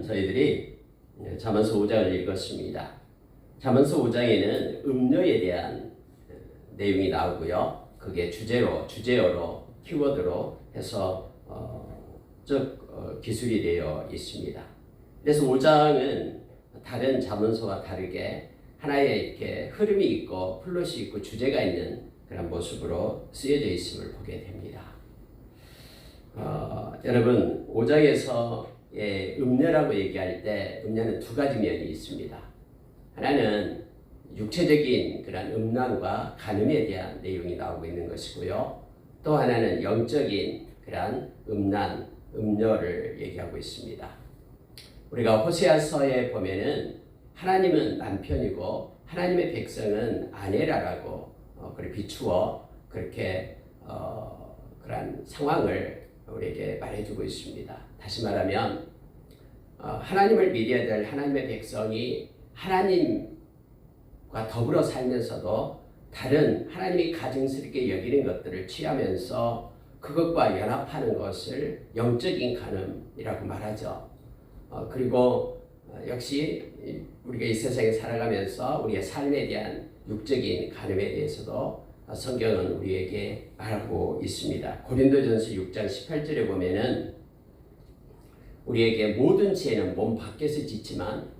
저희들이 잠언서 5장을 읽었습니다. 잠언서 5장에는 음료에 대한 내용이 나오고요. 그게 주제어로 키워드로 해서 기술이 되어 있습니다. 그래서 5장은 다른 잠언서와 다르게 하나의 이렇게 흐름이 있고 플롯이 있고 주제가 있는 그런 모습으로 쓰여져 있음을 보게 됩니다. 여러분 5장에서 음료라고 얘기할 때 음료는 두 가지 면이 있습니다. 하나는 육체적인 그런 음란과 간음에 대한 내용이 나오고 있는 것이고요. 또 하나는 영적인 그런 음란, 음료를 얘기하고 있습니다. 우리가 호세아서에 보면은 하나님은 남편이고 하나님의 백성은 아내라고 비추어 그렇게 그런 상황을 우리에게 말해주고 있습니다. 다시 말하면 하나님을 믿어야 될 하나님의 백성이 하나님과 더불어 살면서도 다른 하나님이 가증스럽게 여기는 것들을 취하면서 그것과 연합하는 것을 영적인 간음이라고 말하죠. 그리고 역시 우리가 이 세상에 살아가면서 우리의 삶에 대한 육적인 간음에 대해서도 성경은 우리에게 말하고 있습니다. 고린도전서 6장 18절에 보면은 우리에게 모든 죄는 몸 밖에서 짓지만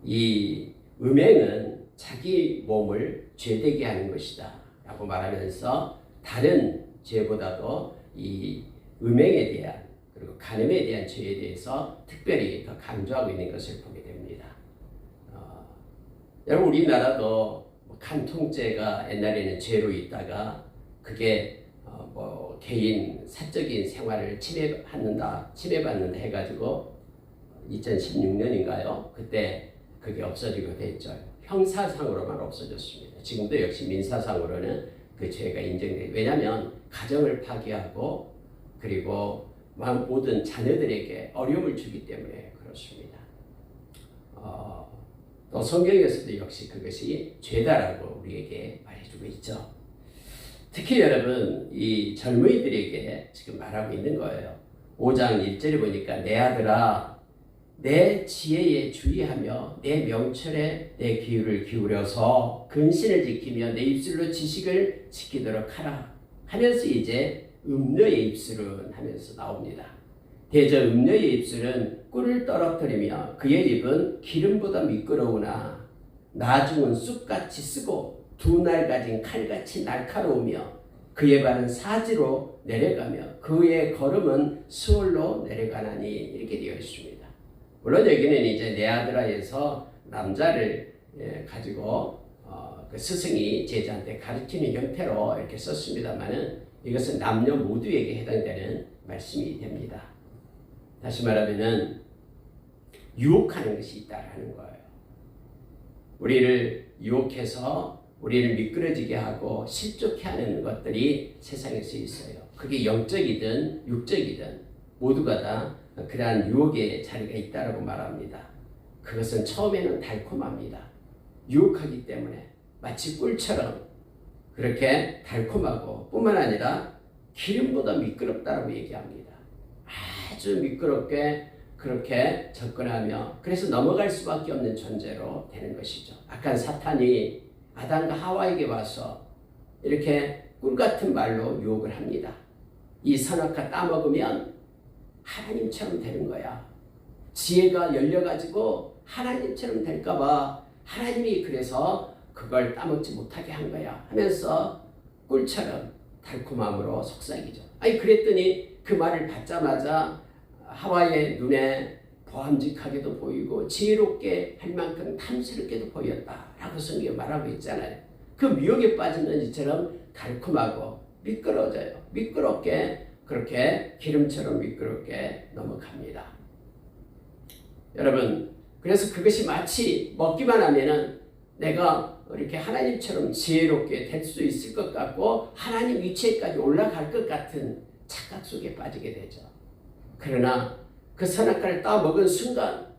이 음행은 자기 몸을 죄되게 하는 것이다 라고 말하면서 다른 죄보다도 이 음행에 대한 그리고 간음에 대한 죄에 대해서 특별히 더 강조하고 있는 것을 보게 됩니다. 여러분 우리나라도 간통죄가 옛날에는 죄로 있다가 그게 개인 사적인 생활을 침해받는다 해가지고 2016년인가요? 그때 그게 없어지고 됐죠. 형사상으로만 없어졌습니다. 지금도 역시 민사상으로는 그 죄가 인정돼요. 왜냐하면 가정을 파괴하고 그리고 모든 자녀들에게 어려움을 주기 때문에 그렇습니다. 또 성경에서도 역시 그것이 죄다라고 우리에게 말해주고 있죠. 특히 여러분 이 젊은이들에게 지금 말하고 있는 거예요. 5장 1절에 보니까 내 아들아 내 지혜에 주의하며 내 명철에 내 귀를 기울여서 근신을 지키며 내 입술로 지식을 지키도록 하라 하면서 이제 음료의 입술은 하면서 나옵니다. 대저 음료의 입술은 꿀을 떨어뜨리며 그의 입은 기름보다 미끄러우나 나중은 쑥같이 쓰고 두 날 가진 칼같이 날카로우며 그의 발은 사지로 내려가며 그의 걸음은 수월로 내려가나니 이렇게 되어 있습니다. 물론 여기는 이제 내 아들아에서 남자를 가지고 그 스승이 제자한테 가르치는 형태로 이렇게 썼습니다만은 이것은 남녀 모두에게 해당되는 말씀이 됩니다. 다시 말하면은 유혹하는 것이 있다라는 거예요. 우리를 유혹해서 우리를 미끄러지게 하고 실족해 하는 것들이 세상에서 있어요. 그게 영적이든 육적이든 모두가 다 그러한 유혹의 자리가 있다라고 말합니다. 그것은 처음에는 달콤합니다. 유혹하기 때문에 마치 꿀처럼 그렇게 달콤하고 뿐만 아니라 기름보다 미끄럽다라고 얘기합니다. 아주 미끄럽게 그렇게 접근하며 그래서 넘어갈 수밖에 없는 존재로 되는 것이죠. 악한 사탄이 아담과 하와에게 와서 이렇게 꿀같은 말로 유혹을 합니다. 이 선악과 따먹으면 하나님처럼 되는 거야. 지혜가 열려가지고 하나님처럼 될까봐 하나님이 그래서 그걸 따먹지 못하게 한 거야 하면서 꿀처럼 달콤함으로 속삭이죠. 아니 그랬더니 그 말을 받자마자 하와의 눈에 보암직하게도 보이고 지혜롭게 할 만큼 탐스럽게도 보였다라고 성경이 말하고 있잖아요. 그 미혹에 빠지는 이처럼 달콤하고 미끄러져요. 미끄럽게 그렇게 기름처럼 미끄럽게 넘어갑니다. 여러분 그래서 그것이 마치 먹기만 하면은 내가 이렇게 하나님처럼 지혜롭게 될 수 있을 것 같고 하나님 위치에까지 올라갈 것 같은 착각 속에 빠지게 되죠. 그러나 그 선악과를 따먹은 순간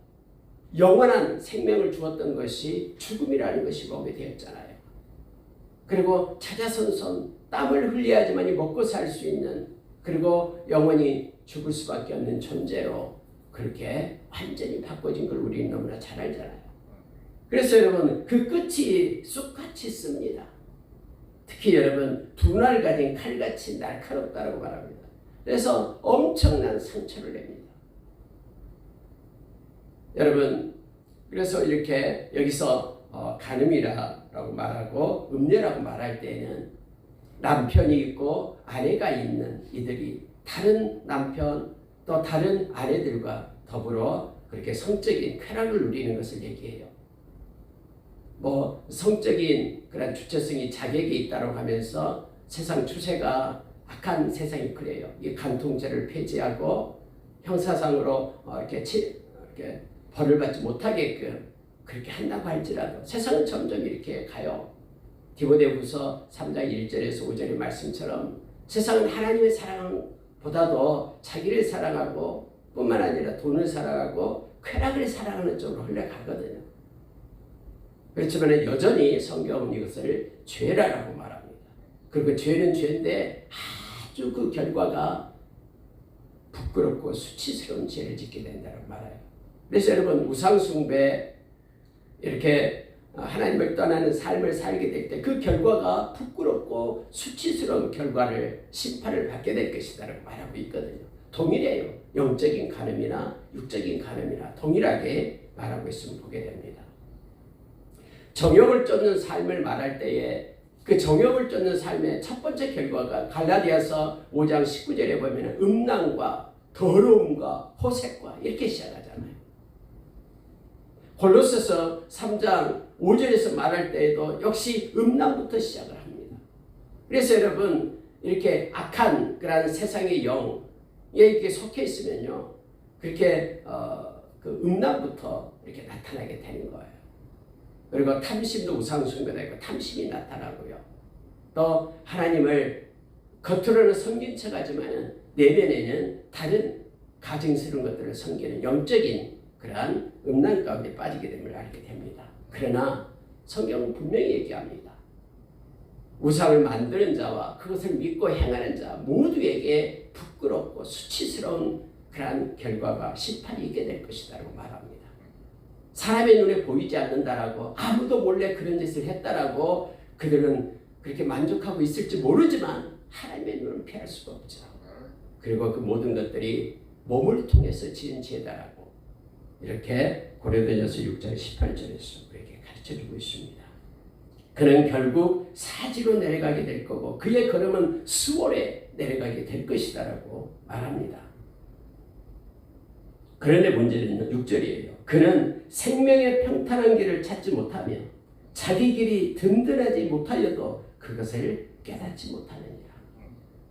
영원한 생명을 주었던 것이 죽음이라는 것이 보게 되었잖아요. 그리고 찾아선선 땀을 흘려야지만이 먹고 살 수 있는 그리고 영원히 죽을 수밖에 없는 존재로 그렇게 완전히 바꿔진 걸 우리는 너무나 잘 알잖아요. 그래서 여러분 그 끝이 쑥같이 씁니다. 특히 여러분 둔화를 가진 칼같이 날카롭다고 말합니다. 그래서 엄청난 상처를 냅니다. 여러분 그래서 이렇게 여기서 간음이라고 말하고 음녀라고 말할 때는 남편이 있고 아내가 있는 이들이 다른 남편 또 다른 아내들과 더불어 그렇게 성적인 쾌락을 누리는 것을 얘기해요. 뭐 성적인 그런 주체성이 자객이 있다고 하면서 세상 추세가 악한 세상이 그래요. 이 간통죄를 폐지하고 형사상으로 이렇게 벌을 받지 못하게끔 그렇게 한다고 할지라도 세상은 점점 이렇게 가요. 디모데후서 3장 1절에서 5절의 말씀처럼 세상은 하나님의 사랑보다도 자기를 사랑하고 뿐만 아니라 돈을 사랑하고 쾌락을 사랑하는 쪽으로 흘러가거든요. 그렇지만 여전히 성경은 이것을 죄라고 말합니다. 그리고 죄는 죄인데 아주 그 결과가 부끄럽고 수치스러운 죄를 짓게 된다고 말해요. 그래서 여러분 우상숭배 이렇게 하나님을 떠나는 삶을 살게 될 때 그 결과가 부끄럽고 수치스러운 결과를 심판을 받게 될 것이다라고 말하고 있거든요. 동일해요. 영적인 간음이나 육적인 간음이나 동일하게 말하고 있음을 보게 됩니다. 정욕을 쫓는 삶을 말할 때에 그 정욕을 쫓는 삶의 첫 번째 결과가 갈라디아서 5장 19절에 보면 음란과 더러움과 호색과 이렇게 시작하잖아요. 골로새서 3장 5절에서 말할 때에도 역시 음란부터 시작을 합니다. 그래서 여러분 이렇게 악한 그런 세상의 영에 이렇게 속해 있으면요, 그렇게 그 음란부터 이렇게 나타나게 되는 거예요. 그리고 탐심도 우상숭배가 있고 탐심이 나타나고요. 또 하나님을 겉으로는 섬긴 척하지만 내면에는 다른 가증스러운 것들을 섬기는 영적인 그러한 음란 가운데 빠지게 됨을 알게 됩니다. 그러나 성경은 분명히 얘기합니다. 우상을 만드는 자와 그것을 믿고 행하는 자 모두에게 부끄럽고 수치스러운 그러한 결과가 심판이 있게 될 것이라고 말합니다. 사람의 눈에 보이지 않는다라고 아무도 몰래 그런 짓을 했다라고 그들은 그렇게 만족하고 있을지 모르지만 하나님의 눈을 피할 수가 없죠. 그리고 그 모든 것들이 몸을 통해서 지은 죄다라고 이렇게 고린도전서 6장 18절에서 우리에게 가르쳐주고 있습니다. 그는 결국 사지로 내려가게 될 거고 그의 걸음은 수월에 내려가게 될 것이다라고 말합니다. 그런데 문제는 6절이에요. 그는 생명의 평탄한 길을 찾지 못하며 자기 길이 든든하지 못하여도 그것을 깨닫지 못하느니라.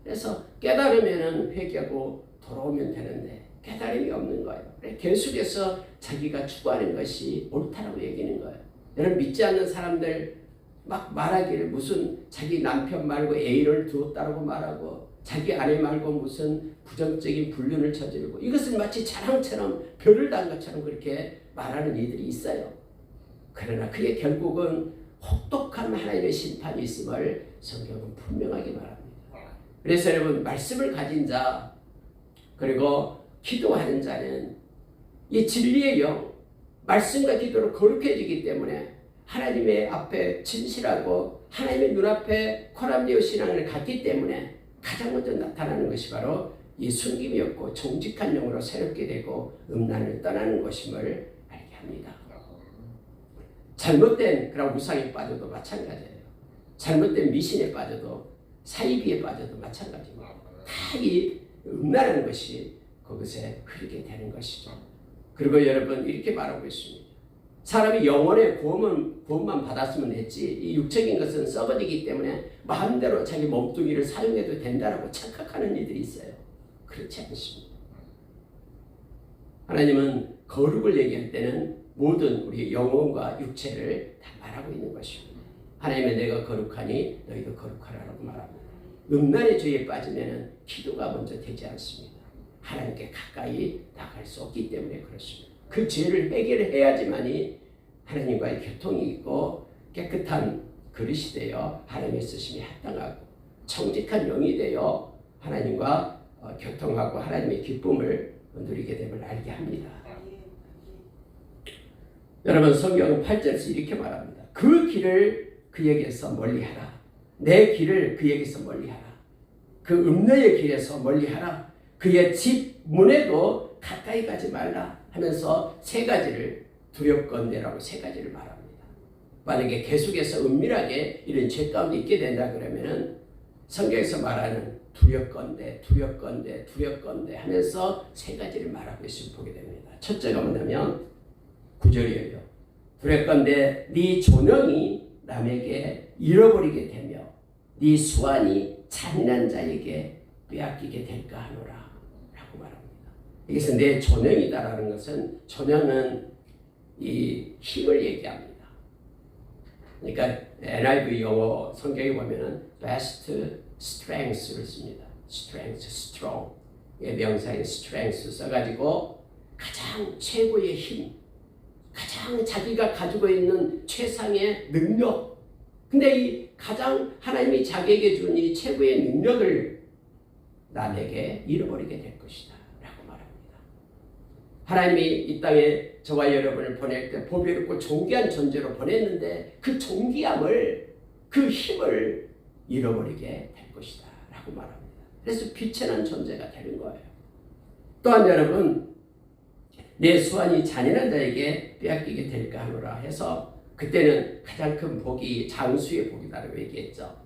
그래서 깨달으면 회개하고 돌아오면 되는데 깨달음이 없는 거예요. 계속해서 자기가 추구하는 것이 옳다라고 얘기하는 거예요. 여러분 믿지 않는 사람들 막 말하기를 무슨 자기 남편 말고 애인을 두었다라고 말하고 자기 아내 말고 무슨 부정적인 불륜을 저지르고 이것을 마치 자랑처럼 별을 단 것처럼 그렇게 말하는 이들이 있어요. 그러나 그의 결국은 혹독한 하나님의 심판이 있음을 성경은 분명하게 말합니다. 그래서 여러분 말씀을 가진 자 그리고 기도하는 자는 이 진리의 영 말씀과 기도로 거룩해지기 때문에 하나님의 앞에 진실하고 하나님의 눈앞에 코람디오 신앙을 갖기 때문에 가장 먼저 나타나는 것이 바로 이 순김이었고 정직한 영으로 새롭게 되고 음란을 떠나는 것임을 알게 합니다. 잘못된 그런 우상에 빠져도 마찬가지예요. 잘못된 미신에 빠져도 사이비에 빠져도 마찬가지입니다. 다 이 음란하는 것이 그것에 흐르게 되는 것이죠. 그리고 여러분 이렇게 말하고 있습니다. 사람이 영혼의 구원만 받았으면 했지 이 육적인 것은 썩어지기 때문에 마음대로 자기 몸뚱이를 사용해도 된다라고 착각하는 이들이 있어요. 그렇지 않습니다. 하나님은 거룩을 얘기할 때는 모든 우리 영혼과 육체를 다 말하고 있는 것입니다. 하나님의 내가 거룩하니 너희도 거룩하라고 말합니다. 음란의 죄에 빠지면 기도가 먼저 되지 않습니다. 하나님께 가까이 나갈 수 없기 때문에 그렇습니다. 그 죄를 해결해야지만이 하나님과의 교통이 있고 깨끗한 그릇이 되어 하나님의 쓰심이 합당하고 정직한 영이 되어 하나님과 교통하고 하나님의 기쁨을 누리게 됨을 알게 합니다. 여러분 성경은 8절에서 이렇게 말합니다. 그 길을 그에게서 멀리하라. 내 길을 그에게서 멀리하라. 그 음녀의 길에서 멀리하라. 그의 집 문에도 가까이 가지 말라 하면서 세 가지를 두렵건대라고 세 가지를 말합니다. 만약에 계속해서 은밀하게 이런 죄 가운데 있게 된다 그러면은 성경에서 말하는 두렵건대 하면서 세 가지를 말하고 있음을 보게 됩니다. 첫째가 뭐냐면 9절이에요. 두렵건대 네 존영이 남에게 잃어버리게 되며 네 수완이 잔인한 자에게 빼앗기게 될까 하노라 라고 말합니다. 여기서 내 존영이다라는 것은 존영은 이 힘을 얘기합니다. 그러니까 NIV 영어 성경에 보면은 best strength를 씁니다. strength, strong. 명사인 strength 써가지고 가장 최고의 힘, 가장 자기가 가지고 있는 최상의 능력. 근데 이 가장 하나님이 자기에게 준 이 최고의 능력을 남에게 잃어버리게 될 것이다 라고 말합니다. 하나님이 이 땅에 저와 여러분을 보낼 때 보배롭고 존귀한 존재로 보냈는데 그 존귀함을, 그 힘을 잃어버리게 될 것이다 라고 말합니다. 그래서 빛에 난 존재가 되는 거예요. 또한 여러분, 내 수완이 잔인한 자에게 빼앗기게 될까 하노라 해서 그때는 가장 큰 복이 장수의 복이다라고 얘기했죠.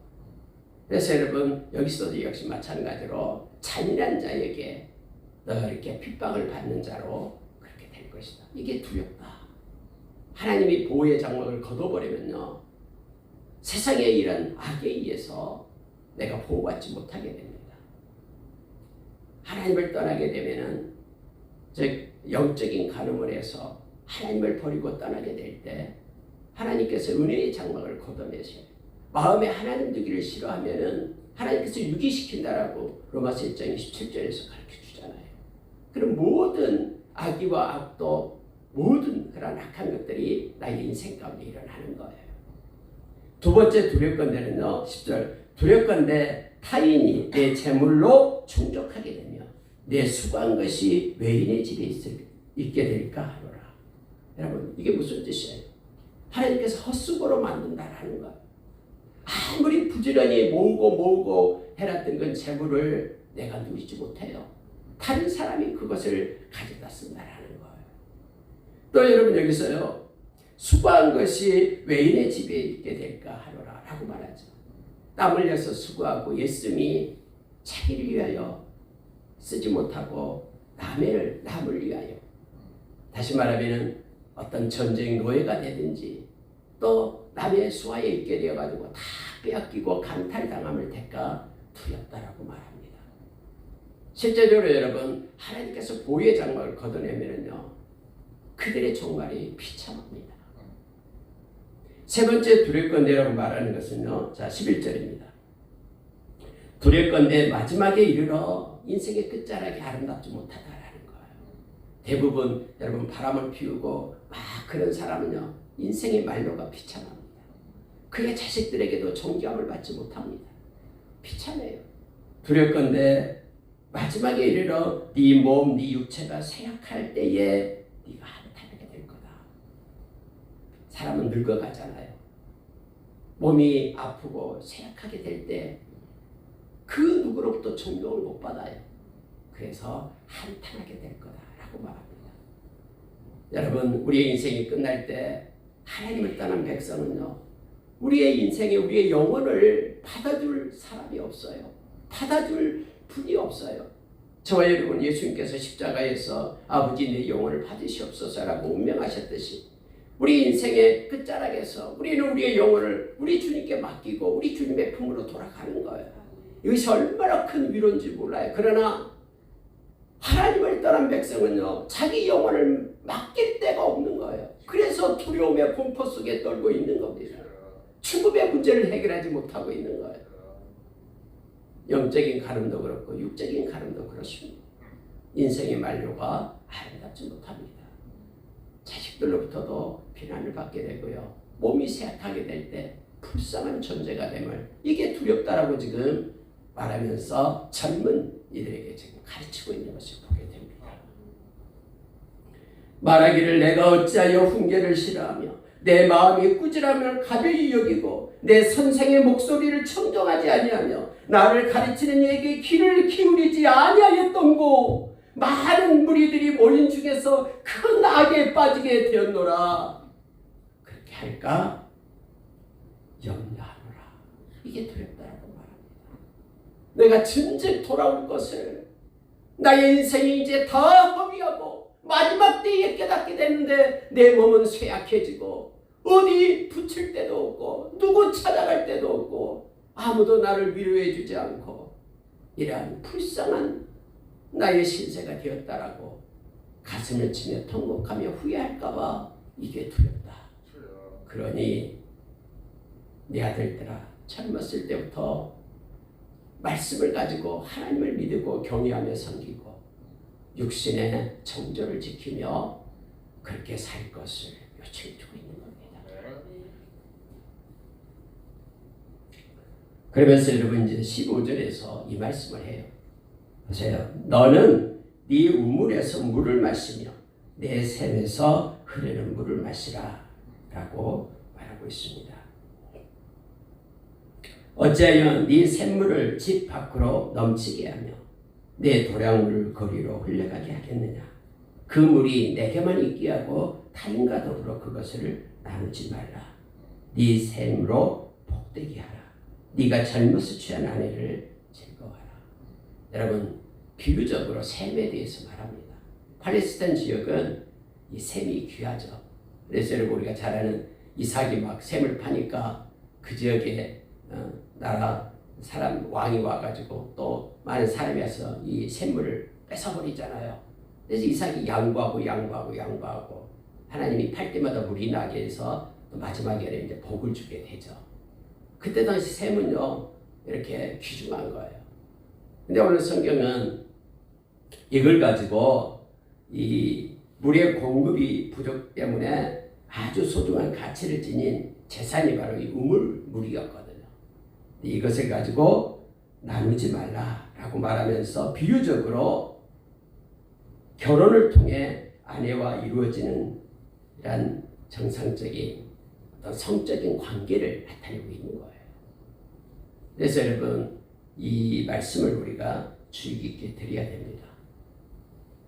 그래서 여러분 여기서도 역시 마찬가지로 잔인한 자에게 너 이렇게 핍박을 받는 자로 그렇게 될 것이다. 이게 두렵다. 하나님이 보호의 장막을 걷어버리면요, 세상에 이런 악에 의해서 내가 보호받지 못하게 됩니다. 하나님을 떠나게 되면은 즉 영적인 간음을 해서 하나님을 버리고 떠나게 될 때 하나님께서 은혜의 장막을 걷어내셔요. 마음에 하나님 두기를 싫어하면은 하나님께서 유기시킨다라고 로마서 1장 27절에서 가르쳐 주잖아요. 그럼 모든 악의와 악도 모든 그런 악한 것들이 나의 인생 가운데 일어나는 거예요. 두 번째 두렵건대는요, 10절 두렵건대 타인이 내 재물로 충족하게 되며 내 수고한 것이 외인의 집에 있게 될까 하노라. 여러분 이게 무슨 뜻이에요? 하나님께서 헛수고로 만든다라는 거예요. 아무리 부지런히 모으고 해놨던 건 재물을 내가 누리지 못해요. 다른 사람이 그것을 가져다 쓴다라는 거예요. 또 여러분 여기서요, 수고한 것이 외인의 집에 있게 될까 하노라 라고 말하죠. 땀 흘려서 수고하고 예씀이 자기를 위하여 쓰지 못하고 남을 위하여, 다시 말하면 어떤 전쟁 노예가 되든지 또 남의 수하에 있게 되어가지고 다 빼앗기고 강탈당함을 대가 두렵다라고 말합니다. 실제적으로 여러분 하나님께서 보호의 장막을 걷어내면요, 그들의 종말이 비참합니다. 세 번째 두렵건대라고 말하는 것은요, 자 11절입니다. 두렵건대 마지막에 이르러 인생의 끝자락이 아름답지 못하다라는 거예요. 대부분 여러분 바람을 피우고 막 그런 사람은요, 인생의 말로가 비참합니다. 그의 자식들에게도 존경을 받지 못합니다. 비참해요. 두렵건대 마지막에 이르러 네 몸, 네 육체가 쇠약할 때에 네가 한탄하게 될 거다. 사람은 늙어가잖아요. 몸이 아프고 쇠약하게 될 때 그 누구로부터 존경을 못 받아요. 그래서 한탄하게 될 거다라고 말합니다. 여러분 우리의 인생이 끝날 때 하나님을 떠난 백성은요, 우리의 인생에 우리의 영혼을 받아줄 사람이 없어요. 받아줄 분이 없어요. 저와 여러분 예수님께서 십자가에서 아버지 내 영혼을 받으시옵소서라고 운명하셨듯이 우리 인생의 끝자락에서 우리는 우리의 영혼을 우리 주님께 맡기고 우리 주님의 품으로 돌아가는 거예요. 이것이 얼마나 큰 위로인지 몰라요. 그러나 하나님을 떠난 백성은요, 자기 영혼을 맡길 데가 없는 거예요. 그래서 두려움의 공포 속에 떨고 있는 겁니다. 죽음의 문제를 해결하지 못하고 있는 거예요. 영적인 가늠도 그렇고 육적인 가늠도 그렇습니다. 인생의 만료가 아름답지 못합니다. 자식들로부터도 비난을 받게 되고요, 몸이 쇠약하게 될 때 불쌍한 존재가 됨을, 이게 두렵다라고 지금 말하면서 젊은 이들에게 지금 가르치고 있는 것을 보게 됩니다. 말하기를 내가 어찌하여 훈계를 싫어하며 내 마음이 꾸지람을 가벼이 여기고 내 선생의 목소리를 청정하지 아니하며 나를 가르치는 이에게 귀를 기울이지 아니하였던고 많은 무리들이 모인 중에서 큰 악에 빠지게 되었노라. 그렇게 할까? 염려하노라. 이게 두렵다라고 말합니다. 내가 진즉 돌아올 것을, 나의 인생이 이제 다 허비하고 마지막 때에 깨닫게 되는데 내 몸은 쇠약해지고 어디 붙일 데도 없고 누구 찾아갈 데도 없고 아무도 나를 위로해 주지 않고 이러한 불쌍한 나의 신세가 되었다라고 가슴을 치며 통곡하며 후회할까봐 이게 두렵다. 그러니 내 아들들아, 젊었을 때부터 말씀을 가지고 하나님을 믿고 경외하며 섬기고 육신의 정절을 지키며 그렇게 살 것을 요청해주고 있는 겁니다. 그러면서 여러분 이제 15절에서 이 말씀을 해요. 보세요. 너는 네 우물에서 물을 마시며 내 샘에서 흐르는 물을 마시라 라고 말하고 있습니다. 어찌하여 네 샘물을 집 밖으로 넘치게 하며 내 도량물을 거리로 흘러가게 하겠느냐. 그 물이 내게만 있게 하고 타인과 더불어 그것을 나누지 말라. 네 샘으로 복되게 하라. 네가 젊어서 취한 아내를 즐거워하라. 여러분, 비유적으로 샘에 대해서 말합니다. 팔레스타인 지역은 이 샘이 귀하죠. 그래서 여러분 우리가 잘 아는 이삭이 막 샘을 파니까 그 지역에 나라 사람 왕이 와가지고 또 많은 사람이 와서 이 샘물을 뺏어버리잖아요. 그래서 이삭이 양보하고 하나님이 팔 때마다 물이 나게 해서 또 마지막에 이제 복을 주게 되죠. 그때 당시 샘은요 이렇게 귀중한 거예요. 근데 오늘 성경은 이걸 가지고 이 물의 공급이 부족 때문에 아주 소중한 가치를 지닌 재산이 바로 이 우물물이었거든요. 이것을 가지고 나누지 말라라고 말하면서 비유적으로 결혼을 통해 아내와 이루어지는 이런 정상적인 어떤 성적인 관계를 나타내고 있는 거예요. 그래서 여러분 이 말씀을 우리가 주의 깊게 드려야 됩니다.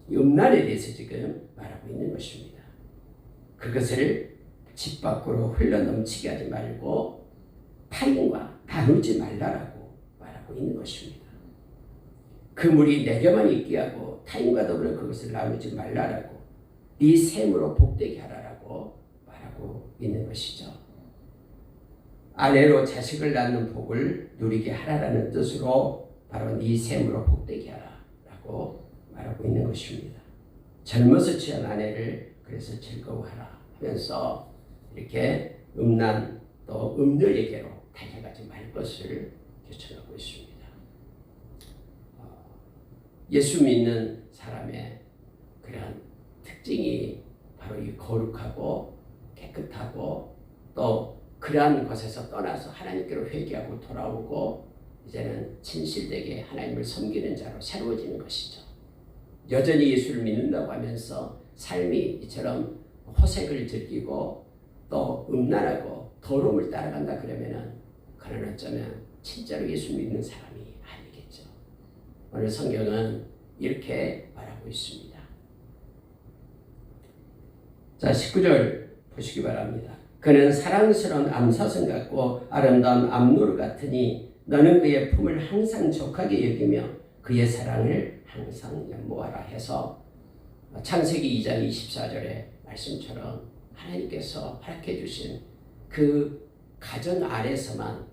이 음란에 대해서 지금 말하고 있는 것입니다. 그것을 집 밖으로 흘러넘치게 하지 말고 타인과 나누지 말라라고 말하고 있는 것입니다. 그 물이 내게만 있게 하고 타인과 더불어 그것을 나누지 말라라고 네 샘으로 복되게 하라라고 말하고 있는 것이죠. 아내로 자식을 낳는 복을 누리게 하라라는 뜻으로 바로 네 샘으로 복되게 하라라고 말하고 있는 것입니다. 젊어서 취한 아내를 그래서 즐거워하라 하면서 이렇게 음란 또 음녀에게로 달려가지 말 것을 요청하고 있습니다. 예수 믿는 사람의 그러한 특징이 바로 이 거룩하고 깨끗하고 또 그러한 것에서 떠나서 하나님께로 회개하고 돌아오고 이제는 진실되게 하나님을 섬기는 자로 새로워지는 것이죠. 여전히 예수를 믿는다고 하면서 삶이 이처럼 호색을 즐기고 또 음란하고 더러움을 따라간다 그러면은 그는 어쩌면 진짜로 예수 믿는 사람이 아니겠죠. 오늘 성경은 이렇게 말하고 있습니다. 자, 19절 보시기 바랍니다. 그는 사랑스러운 암사슴 같고 아름다운 암노루 같으니 너는 그의 품을 항상 족하게 여기며 그의 사랑을 항상 연모하라 해서 창세기 2장 24절의 말씀처럼 하나님께서 허락해 주신 그 가정 안에서만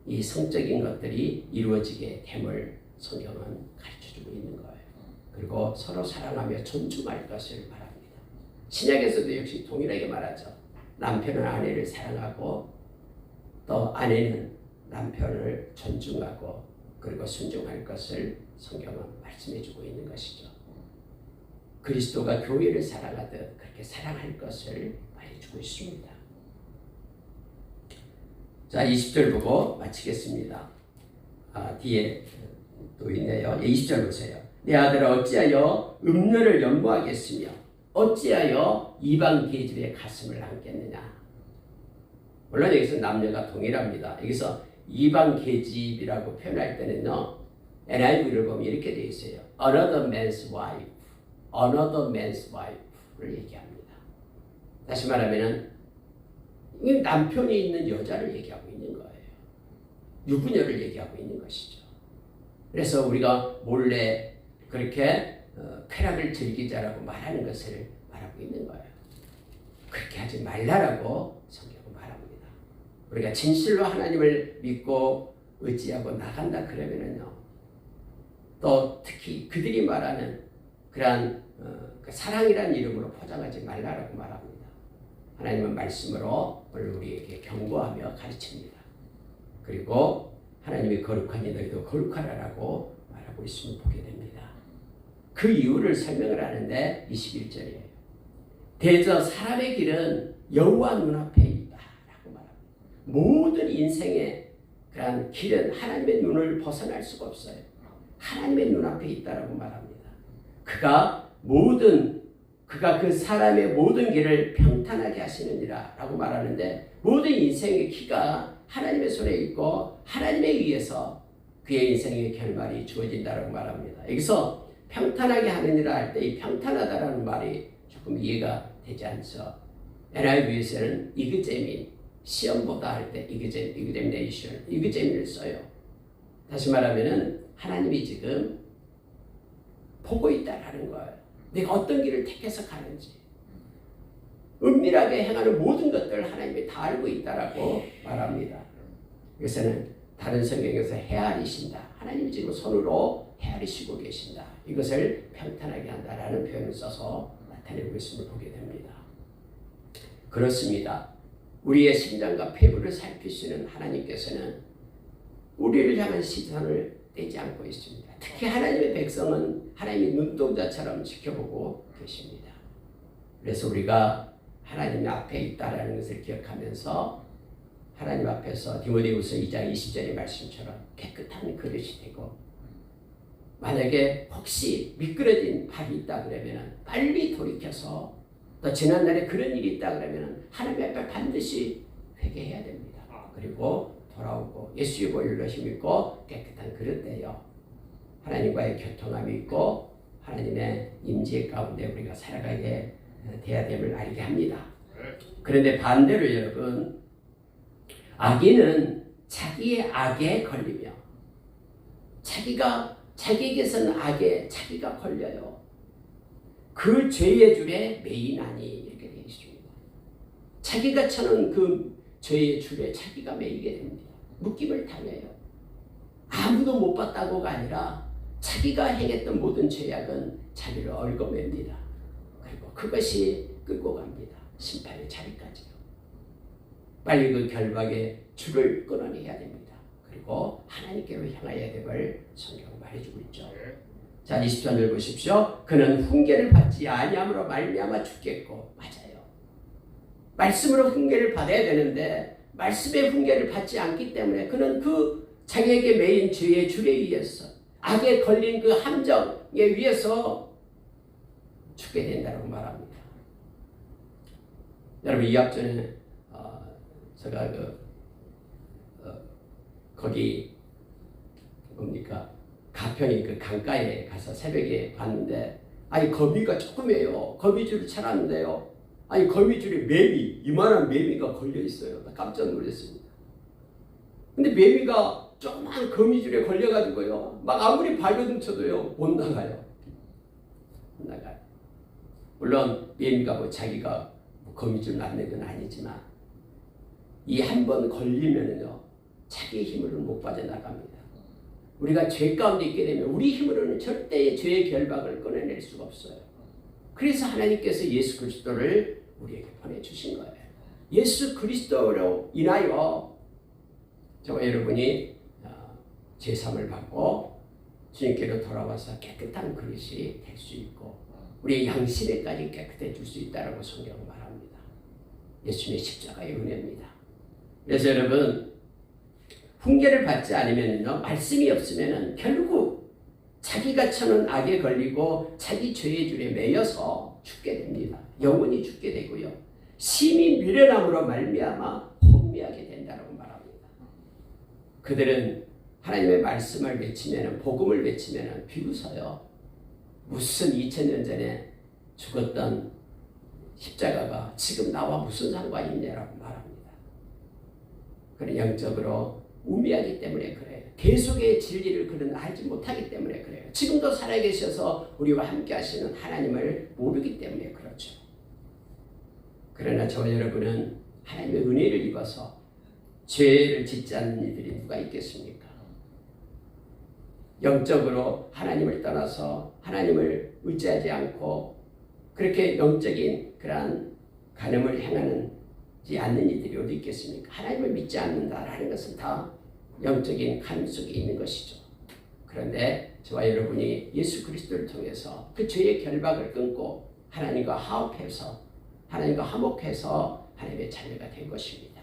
이 성적인 것들이 이루어지게 됨을 성경은 가르쳐주고 있는 거예요. 그리고 서로 사랑하며 존중할 것을 말합니다. 신약에서도 역시 동일하게 말하죠. 남편은 아내를 사랑하고 또 아내는 남편을 존중하고 그리고 순종할 것을 성경은 말씀해주고 있는 것이죠. 그리스도가 교회를 사랑하듯 그렇게 사랑할 것을 말해주고 있습니다. 자, 20절 보고 마치겠습니다. 뒤에 또 있네요. 20절 보세요. 내 아들아 어찌하여 음녀를 연모하겠으며 어찌하여 이방 계집의 가슴을 안겠느냐. 물론 여기서 남녀가 동일합니다. 여기서 이방 계집이라고 표현할 때는요, NIV를 보면 이렇게 되어 있어요. Another man's wife, another man's wife를 얘기합니다. 다시 말하면은 남편이 있는 여자를 얘기하고 있는 거예요. 유부녀를 얘기하고 있는 것이죠. 그래서 우리가 몰래 그렇게 쾌락을 즐기자라고 말하는 것을 말하고 있는 거예요. 그렇게 하지 말라라고 성경은 말합니다. 우리가 진실로 하나님을 믿고 의지하고 나간다 그러면은요, 또 특히 그들이 말하는 그러한 그 사랑이라는 이름으로 포장하지 말라라고 말합니다. 하나님은 말씀으로 오늘 우리에게 경고하며 가르칩니다. 그리고 하나님이 거룩하니 너희도 거룩하라라고 말하고 있음을 보게 됩니다. 그 이유를 설명을 하는데 21절이에요. 대저 사람의 길은 여호와 눈앞에 있다라고 말합니다. 모든 인생의 그러한 길은 하나님의 눈을 벗어날 수가 없어요. 하나님의 눈앞에 있다라고 말합니다. 그가 그 사람의 모든 길을 평탄하게 하시느니라 라고 말하는데, 모든 인생의 키가 하나님의 손에 있고 하나님에 의해서 그의 인생의 결말이 주어진다라고 말합니다. 여기서 평탄하게 하느니라 할 때 이 평탄하다라는 말이 조금 이해가 되지 않죠. NIV에서는 이그제민, 시험보다 할 때 이그제민을 써요. 다시 말하면은 하나님이 지금 보고 있다라는 거예요. 내가 어떤 길을 택해서 가는지, 은밀하게 행하는 모든 것들을 하나님이 다 알고 있다라고 말합니다. 그래서는 다른 성경에서 헤아리신다, 하나님이 지금 손으로 헤아리시고 계신다, 이것을 평탄하게 한다라는 표현을 써서 나타내고 있음을 보게 됩니다. 그렇습니다. 우리의 심장과 폐부를 살피시는 하나님께서는 우리를 향한 시선을 떼지 않고 있습니다. 특히 하나님의 백성은 하나님의 눈동자처럼 지켜보고 계십니다. 그래서 우리가 하나님 앞에 있다라는 것을 기억하면서 하나님 앞에서 디모데후서 2장 20절의 말씀처럼 깨끗한 그릇이 되고, 만약에 혹시 미끄러진 발이 있다 그러면 빨리 돌이켜서, 또 지난날에 그런 일이 있다 그러면 하나님 앞에 반드시 회개해야 됩니다. 그리고 돌아오고 예수의 보혈로 힘입고 깨끗한 그릇 되어 하나님과의 교통함이 있고 하나님의 임재 가운데 우리가 살아가게 돼야 됨을 알게 합니다. 그런데 반대로 여러분, 악인은 자기의 악에 걸리며 자기에게서는 악에 자기가 걸려요. 그 죄의 줄에 매이나니, 이렇게 되어 있습니다. 자기가 쳐는 그 죄의 줄에 자기가 매이게 됩니다. 묶임을 당해요. 아무도 못 봤다고가 아니라 자기가 행했던 모든 죄악은 자기를 얽어맵니다. 그리고 그것이 끌고 갑니다. 심판의 자리까지요. 빨리 그 결박의 줄을 끊어내야 됩니다. 그리고 하나님께로 향하여야 됨을 성경은 말해주고 있죠. 자, 23절 보십시오. 그는 훈계를 받지 아니함으로 말미암아 죽겠고, 맞아요. 말씀으로 훈계를 받아야 되는데 말씀의 훈계를 받지 않기 때문에 그는 그 자기에게 매인 죄의 줄에 의해서, 악에 걸린 그 함정에 의해서 죽게 된다고 말합니다. 여러분, 이 앞전에 제가 거기 뭡니까, 가평이 그 강가에 가서 새벽에 봤는데, 아니 거미가 조그매요. 거미줄을 쳐놨는데요, 아니 거미줄에 매미, 이만한 매미가 걸려 있어요. 나 깜짝 놀랐습니다. 근데 매미가 조그만 거미줄에 걸려가지고요, 막 아무리 발버둥 쳐도요 못 나가요. 못 나가요. 물론 매미가 뭐 자기가 거미줄 낳는 건 아니지만 이 한 번 걸리면은요 자기의 힘으로는 못 빠져나갑니다. 우리가 죄 가운데 있게 되면 우리 힘으로는 절대 죄의 결박을 끊어낼 수가 없어요. 그래서 하나님께서 예수 그리스도를 우리에게 보내주신 거예요. 예수 그리스도로 인하여 저와 여러분이 제삼을 받고 주님께로 돌아와서 깨끗한 그릇이 될 수 있고 우리의 양심에까지 깨끗해질 수 있다고 성경은 말합니다. 예수님의 십자가의 은혜입니다. 그래서 여러분, 훈계를 받지 않으면요, 말씀이 없으면은 결국 자기가 쳐는 악에 걸리고 자기 죄의 줄에 매여서 죽게 됩니다. 영원히 죽게 되고요. 심히 미련함으로 말미암아 혼미하게 된다고 말합니다. 그들은 하나님의 말씀을 외치면, 복음을 외치면 비웃어요. 무슨 2000년 전에 죽었던 십자가가 지금 나와 무슨 상관이 있냐라고 말합니다. 그는 영적으로 우미하기 때문에 그래요. 계속의 진리를 그는 알지 못하기 때문에 그래요. 지금도 살아계셔서 우리와 함께 하시는 하나님을 모르기 때문에 그렇죠. 그러나 저와 여러분은 하나님의 은혜를 입어서 죄를 짓지 않는 이들이 누가 있겠습니까? 영적으로 하나님을 떠나서 하나님을 의지하지 않고 그렇게 영적인 그러한 간음을 행하지 않는 이들이 어디 있겠습니까? 하나님을 믿지 않는다라는 것은 다 영적인 간음 속에 있는 것이죠. 그런데 저와 여러분이 예수 그리스도를 통해서 그 죄의 결박을 끊고 하나님과 화합해서 하나님과 화목해서 하나님의 자녀가 된 것입니다.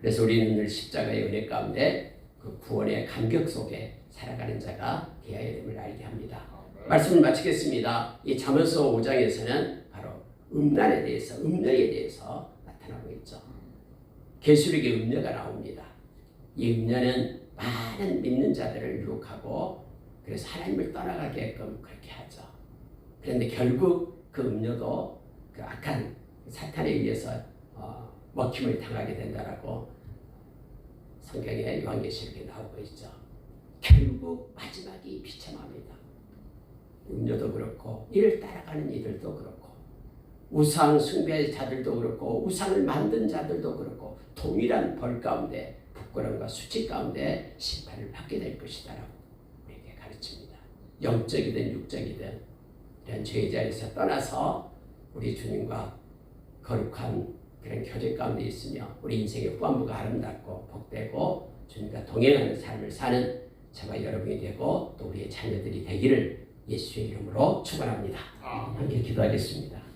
그래서 우리는 늘 십자가의 은혜 가운데 그 구원의 감격 속에 살아가는 자가 되어야 됨을 알게 합니다. 말씀을 마치겠습니다. 이 잠언서 5장에서는 바로 음란에 대해서, 음녀에 대해서 나타나고 있죠. 계시록에 음녀가 나옵니다. 이 음녀는 많은 믿는 자들을 유혹하고 그래서 하나님을 떠나가게끔 그렇게 하죠. 그런데 결국 그 음녀도 그 악한 사탄에 의해서 먹힘을 당하게 된다라고 성경의 요한계시록에 나오고 있죠. 결국 마지막이 비참합니다. 음녀도 그렇고 이를 따라가는 이들도 그렇고 우상 숭배자들도 그렇고 우상을 만든 자들도 그렇고 동일한 벌 가운데 부끄러움과 수치 가운데 심판을 받게 될 것이다라고 우리에게 가르칩니다. 영적이든 육적이든 이런 죄의 자리에서 떠나서 우리 주님과 거룩한 그런 교제 가운데 있으며 우리 인생의 후반부가 아름답고 복되고 주님과 동행하는 삶을 사는 저와 여러분이 되고 또 우리의 자녀들이 되기를 예수의 이름으로 축원합니다. 함께 기도하겠습니다.